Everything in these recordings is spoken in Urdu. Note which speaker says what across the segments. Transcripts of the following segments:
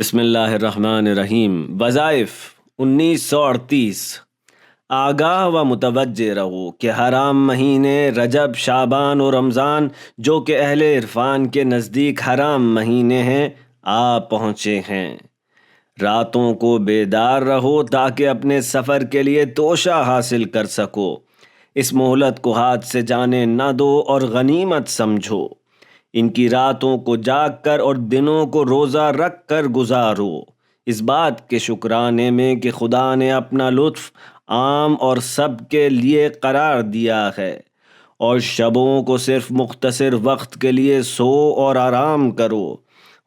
Speaker 1: بسم اللہ الرحمن الرحیم۔ وظائف 1938۔ آگاہ و متوجہ رہو کہ حرام مہینے رجب، شعبان اور رمضان جو کہ اہل عرفان کے نزدیک حرام مہینے ہیں آ پہنچے ہیں۔ راتوں کو بیدار رہو تاکہ اپنے سفر کے لیے توشہ حاصل کر سکو۔ اس مہلت کو ہاتھ سے جانے نہ دو اور غنیمت سمجھو۔ ان کی راتوں کو جاگ کر اور دنوں کو روزہ رکھ کر گزارو، اس بات کے شکرانے میں کہ خدا نے اپنا لطف عام اور سب کے لیے قرار دیا ہے، اور شبوں کو صرف مختصر وقت کے لیے سو اور آرام کرو،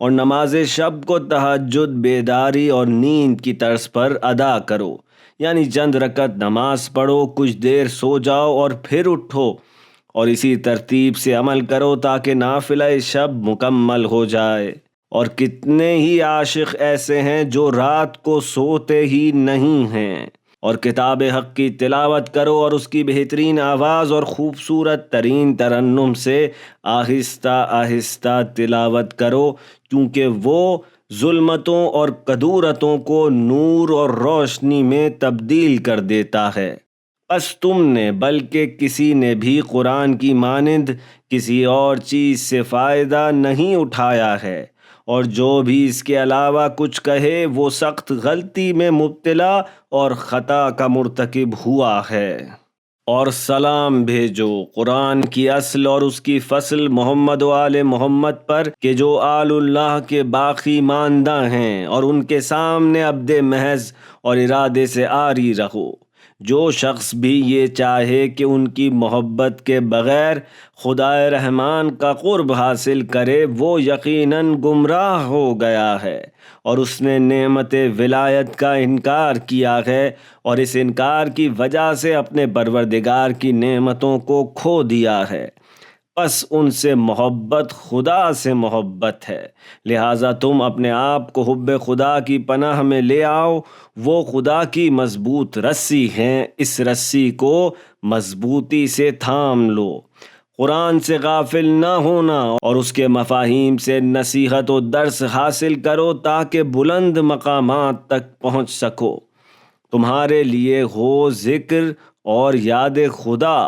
Speaker 1: اور نماز شب کو تہجد، بیداری اور نیند کی طرز پر ادا کرو، یعنی چند رکعت نماز پڑھو، کچھ دیر سو جاؤ اور پھر اٹھو، اور اسی ترتیب سے عمل کرو تاکہ نافلہ شب مکمل ہو جائے۔ اور کتنے ہی عاشق ایسے ہیں جو رات کو سوتے ہی نہیں ہیں۔ اور کتاب حق کی تلاوت کرو اور اس کی بہترین آواز اور خوبصورت ترین ترنم سے آہستہ آہستہ تلاوت کرو، کیونکہ وہ ظلمتوں اور کدورتوں کو نور اور روشنی میں تبدیل کر دیتا ہے۔ بس تم نے بلکہ کسی نے بھی قرآن کی مانند کسی اور چیز سے فائدہ نہیں اٹھایا ہے، اور جو بھی اس کے علاوہ کچھ کہے وہ سخت غلطی میں مبتلا اور خطا کا مرتکب ہوا ہے۔ اور سلام بھیجو قرآن کی اصل اور اس کی فصل محمد و آل محمد پر کہ جو آل اللہ کے باقی ماندہ ہیں، اور ان کے سامنے عبد محض اور ارادے سے عاری رہو۔ جو شخص بھی یہ چاہے کہ ان کی محبت کے بغیر خدائے رحمان کا قرب حاصل کرے وہ یقیناً گمراہ ہو گیا ہے، اور اس نے نعمت ولایت کا انکار کیا ہے، اور اس انکار کی وجہ سے اپنے پروردگار کی نعمتوں کو کھو دیا ہے۔ بس ان سے محبت خدا سے محبت ہے، لہٰذا تم اپنے آپ کو حب خدا کی پناہ میں لے آؤ۔ وہ خدا کی مضبوط رسی ہیں، اس رسی کو مضبوطی سے تھام لو۔ قرآن سے غافل نہ ہونا اور اس کے مفاہیم سے نصیحت و درس حاصل کرو تاکہ بلند مقامات تک پہنچ سکو۔ تمہارے لیے ہو ذکر اور یاد خدا،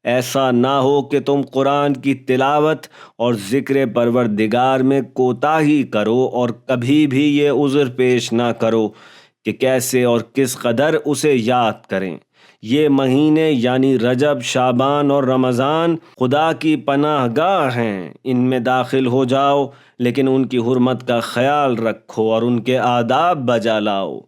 Speaker 1: ایسا نہ ہو کہ تم قرآن کی تلاوت اور ذکر پروردگار میں کوتاہی کرو اور کبھی بھی یہ عذر پیش نہ کرو کہ کیسے اور کس قدر اسے یاد کریں۔ یہ مہینے یعنی رجب، شعبان اور رمضان خدا کی پناہ گاہ ہیں، ان میں داخل ہو جاؤ، لیکن ان کی حرمت کا خیال رکھو اور ان کے آداب بجا لاؤ۔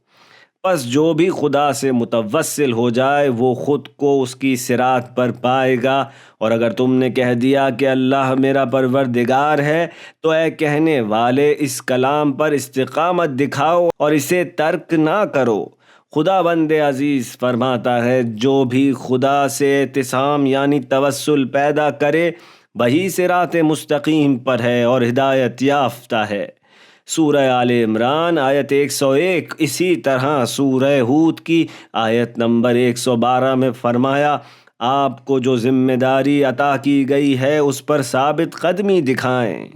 Speaker 1: بس جو بھی خدا سے متوسل ہو جائے وہ خود کو اس کی صراط پر پائے گا، اور اگر تم نے کہہ دیا کہ اللہ میرا پروردگار ہے تو اے کہنے والے اس کلام پر استقامت دکھاؤ اور اسے ترک نہ کرو۔ خدا بند عزیز فرماتا ہے جو بھی خدا سے اعتصام یعنی توسل پیدا کرے وہی صراط مستقیم پر ہے اور ہدایت یافتہ ہے۔ سورہ آل عمران آیت 101۔ اسی طرح سورہ ہود کی آیت نمبر 112 میں فرمایا آپ کو جو ذمہ داری عطا کی گئی ہے اس پر ثابت قدمی دکھائیں۔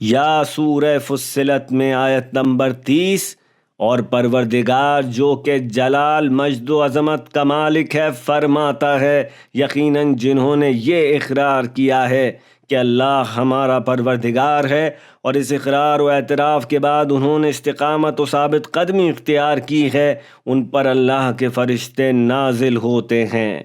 Speaker 1: یا سورہ فصلت میں آیت نمبر 30۔ اور پروردگار جو کہ جلال، مجد و عظمت کا مالک ہے فرماتا ہے یقیناً جنہوں نے یہ اقرار کیا ہے کہ اللہ ہمارا پروردگار ہے، اور اس اقرار و اعتراف کے بعد انہوں نے استقامت و ثابت قدمی اختیار کی ہے، ان پر اللہ کے فرشتے نازل ہوتے ہیں۔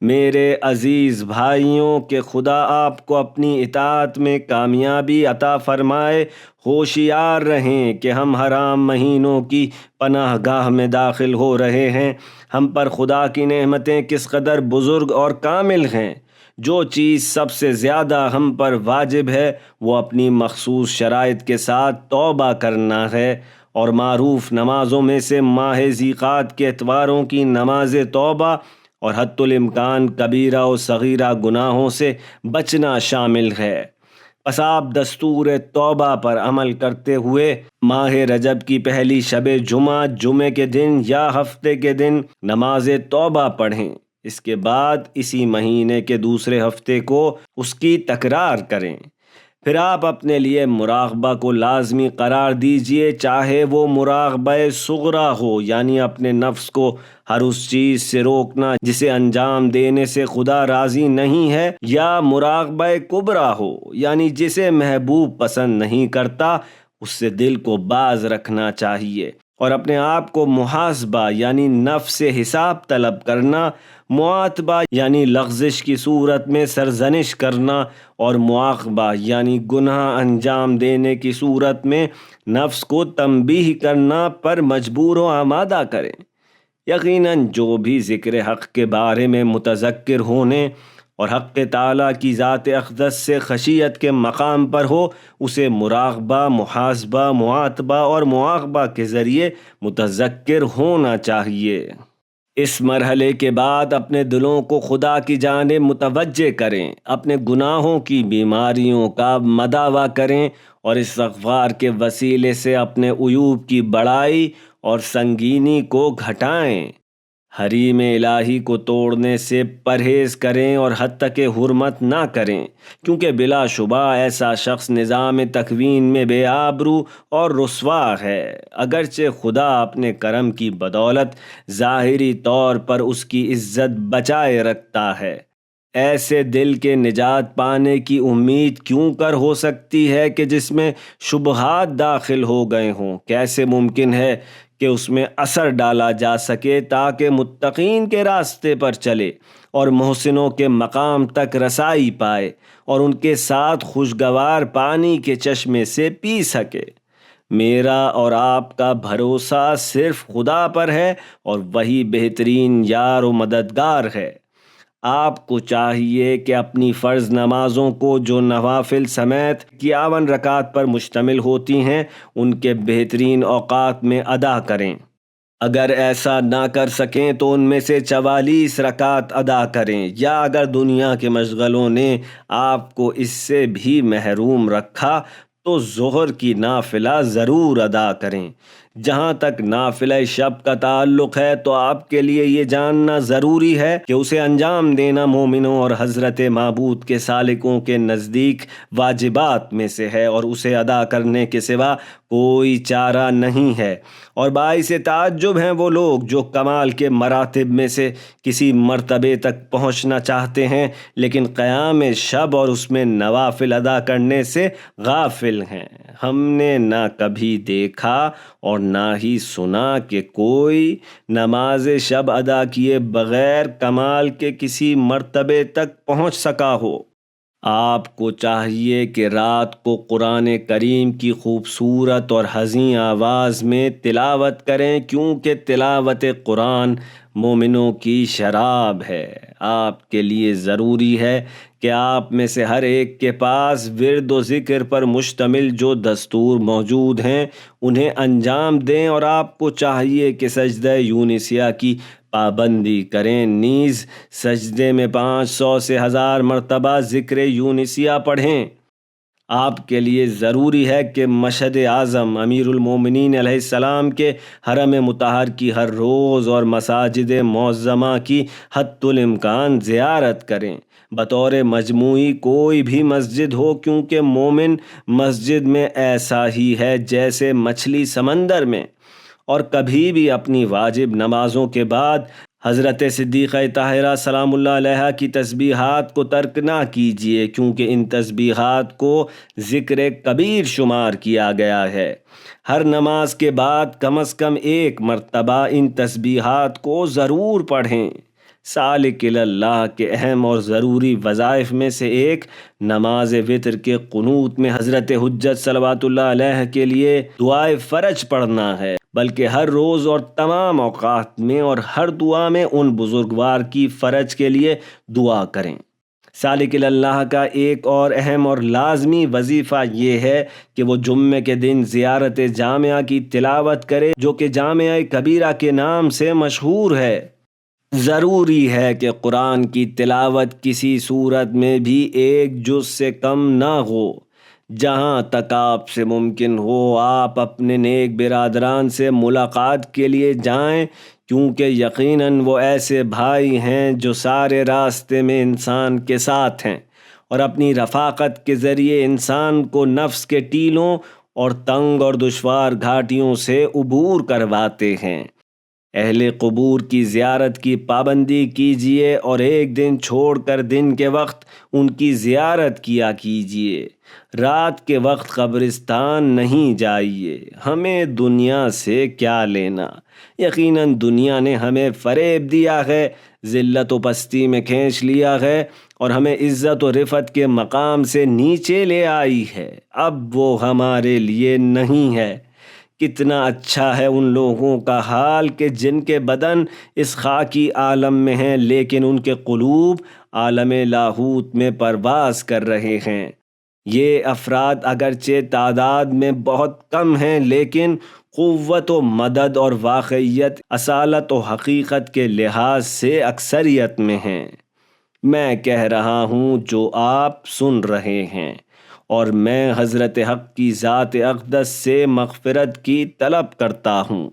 Speaker 1: میرے عزیز بھائیوں کہ خدا آپ کو اپنی اطاعت میں کامیابی عطا فرمائے۔ ہوشیار رہیں کہ ہم حرام مہینوں کی پناہ گاہ میں داخل ہو رہے ہیں۔ ہم پر خدا کی نعمتیں کس قدر بزرگ اور کامل ہیں۔ جو چیز سب سے زیادہ ہم پر واجب ہے وہ اپنی مخصوص شرائط کے ساتھ توبہ کرنا ہے، اور معروف نمازوں میں سے ماہ ذیقعد کے اتواروں کی نماز توبہ اور حتی الامکان کبیرہ و صغیرہ گناہوں سے بچنا شامل ہے۔ پس آپ دستور توبہ پر عمل کرتے ہوئے ماہ رجب کی پہلی شب جمعہ، جمعے کے دن یا ہفتے کے دن نماز توبہ پڑھیں۔ اس کے بعد اسی مہینے کے دوسرے ہفتے کو اس کی تکرار کریں۔ پھر آپ اپنے لیے مراقبہ کو لازمی قرار دیجئے، چاہے وہ مراقبہ صغریٰ ہو یعنی اپنے نفس کو ہر اس چیز سے روکنا جسے انجام دینے سے خدا راضی نہیں ہے، یا مراقبہ کبریٰ ہو یعنی جسے محبوب پسند نہیں کرتا، اس سے دل کو باز رکھنا چاہیے، اور اپنے آپ کو محاسبہ یعنی نفس سے حساب طلب کرنا، معاتبہ یعنی لغزش کی صورت میں سرزنش کرنا، اور مواقبہ یعنی گناہ انجام دینے کی صورت میں نفس کو تنبیہ کرنا پر مجبور و آمادہ کریں۔ یقیناً جو بھی ذکر حق کے بارے میں متذکر ہونے اور حق تعالیٰ کی ذات اقدس سے خشیت کے مقام پر ہو، اسے مراقبہ، محاسبہ، معاتبہ اور مواقبہ کے ذریعے متذکر ہونا چاہیے۔ اس مرحلے کے بعد اپنے دلوں کو خدا کی جانب متوجہ کریں، اپنے گناہوں کی بیماریوں کا مداوع کریں اور استغفار کے وسیلے سے اپنے عیوب کی بڑائی اور سنگینی کو گھٹائیں۔ حریم الہی کو توڑنے سے پرہیز کریں اور حد تک حرمت نہ کریں، کیونکہ بلا شبہ ایسا شخص نظام تکوین میں بے آبرو اور رسوا ہے، اگرچہ خدا اپنے کرم کی بدولت ظاہری طور پر اس کی عزت بچائے رکھتا ہے۔ ایسے دل کے نجات پانے کی امید کیوں کر ہو سکتی ہے کہ جس میں شبہات داخل ہو گئے ہوں؟ کیسے ممکن ہے کہ اس میں اثر ڈالا جا سکے تاکہ متقین کے راستے پر چلے اور محسنوں کے مقام تک رسائی پائے اور ان کے ساتھ خوشگوار پانی کے چشمے سے پی سکے؟ میرا اور آپ کا بھروسہ صرف خدا پر ہے اور وہی بہترین یار و مددگار ہے۔ آپ کو چاہیے کہ اپنی فرض نمازوں کو جو نوافل سمیت 51 رکعات پر مشتمل ہوتی ہیں ان کے بہترین اوقات میں ادا کریں۔ اگر ایسا نہ کر سکیں تو ان میں سے 44 رکعات ادا کریں، یا اگر دنیا کے مشغلوں نے آپ کو اس سے بھی محروم رکھا تو ظہر کی نافلہ ضرور ادا کریں۔ جہاں تک نافلہ شب کا تعلق ہے تو آپ کے لیے یہ جاننا ضروری ہے کہ اسے انجام دینا مومنوں اور حضرت معبود کے سالکوں کے نزدیک واجبات میں سے ہے، اور اسے ادا کرنے کے سوا کوئی چارہ نہیں ہے۔ اور باعث تعجب ہیں وہ لوگ جو کمال کے مراتب میں سے کسی مرتبے تک پہنچنا چاہتے ہیں لیکن قیام شب اور اس میں نوافل ادا کرنے سے غافل ہیں۔ ہم نے نہ کبھی دیکھا اور نہ ہی سنا کہ کوئی نماز شب ادا کیے بغیر کمال کے کسی مرتبے تک پہنچ سکا ہو۔ آپ کو چاہیے کہ رات کو قرآن کریم کی خوبصورت اور حزین آواز میں تلاوت کریں، کیونکہ تلاوت قرآن مومنوں کی شراب ہے۔ آپ کے لیے ضروری ہے کہ آپ میں سے ہر ایک کے پاس ورد و ذکر پر مشتمل جو دستور موجود ہیں انہیں انجام دیں، اور آپ کو چاہیے کہ سجدہ یونسیہ کی پابندی کریں، نیز سجدے میں 500 سے 1000 مرتبہ ذکر یونسیہ پڑھیں۔ آپ کے لیے ضروری ہے کہ مشہد اعظم امیر المومنین علیہ السلام کے حرم مطہر کی ہر روز اور مساجد معظمہ کی حتی الامکان زیارت کریں، بطور مجموعی کوئی بھی مسجد ہو، کیونکہ مومن مسجد میں ایسا ہی ہے جیسے مچھلی سمندر میں۔ اور کبھی بھی اپنی واجب نمازوں کے بعد حضرت صدیقہ طاہرہ سلام اللہ علیہا کی تسبیحات کو ترک نہ کیجیے، کیونکہ ان تسبیحات کو ذکر کبیر شمار کیا گیا ہے۔ ہر نماز کے بعد کم از کم ایک مرتبہ ان تسبیحات کو ضرور پڑھیں۔ سالک اللہ کے اہم اور ضروری وظائف میں سے ایک نماز وتر کے قنوت میں حضرت حجت صلوات اللہ علیہ کے لیے دعائے فرج پڑھنا ہے، بلکہ ہر روز اور تمام اوقات میں اور ہر دعا میں ان بزرگوار کی فرج کے لیے دعا کریں۔ سالک اللہ کا ایک اور اہم اور لازمی وظیفہ یہ ہے کہ وہ جمعے کے دن زیارت جامعہ کی تلاوت کرے، جو کہ جامعہ کبیرہ کے نام سے مشہور ہے۔ ضروری ہے کہ قرآن کی تلاوت کسی صورت میں بھی ایک جز سے کم نہ ہو۔ جہاں تک آپ سے ممکن ہو آپ اپنے نیک برادران سے ملاقات کے لیے جائیں، کیونکہ یقیناً وہ ایسے بھائی ہیں جو سارے راستے میں انسان کے ساتھ ہیں، اور اپنی رفاقت کے ذریعے انسان کو نفس کے ٹیلوں اور تنگ اور دشوار گھاٹیوں سے عبور کرواتے ہیں۔ اہل قبور کی زیارت کی پابندی کیجیے اور ایک دن چھوڑ کر دن کے وقت ان کی زیارت کیا کیجیے۔ رات کے وقت قبرستان نہیں جائیے۔ ہمیں دنیا سے کیا لینا؟ یقیناً دنیا نے ہمیں فریب دیا ہے، ذلت و پستی میں کھینچ لیا ہے اور ہمیں عزت و رفعت کے مقام سے نیچے لے آئی ہے۔ اب وہ ہمارے لیے نہیں ہے۔ کتنا اچھا ہے ان لوگوں کا حال کہ جن کے بدن اس خاکی عالم میں ہیں لیکن ان کے قلوب عالم لاہوت میں پرواز کر رہے ہیں۔ یہ افراد اگرچہ تعداد میں بہت کم ہیں لیکن قوت و مدد اور واقعیت، اصالت و حقیقت کے لحاظ سے اکثریت میں ہیں۔ میں کہہ رہا ہوں جو آپ سن رہے ہیں، اور میں حضرت حق کی ذات اقدس سے مغفرت کی طلب کرتا ہوں۔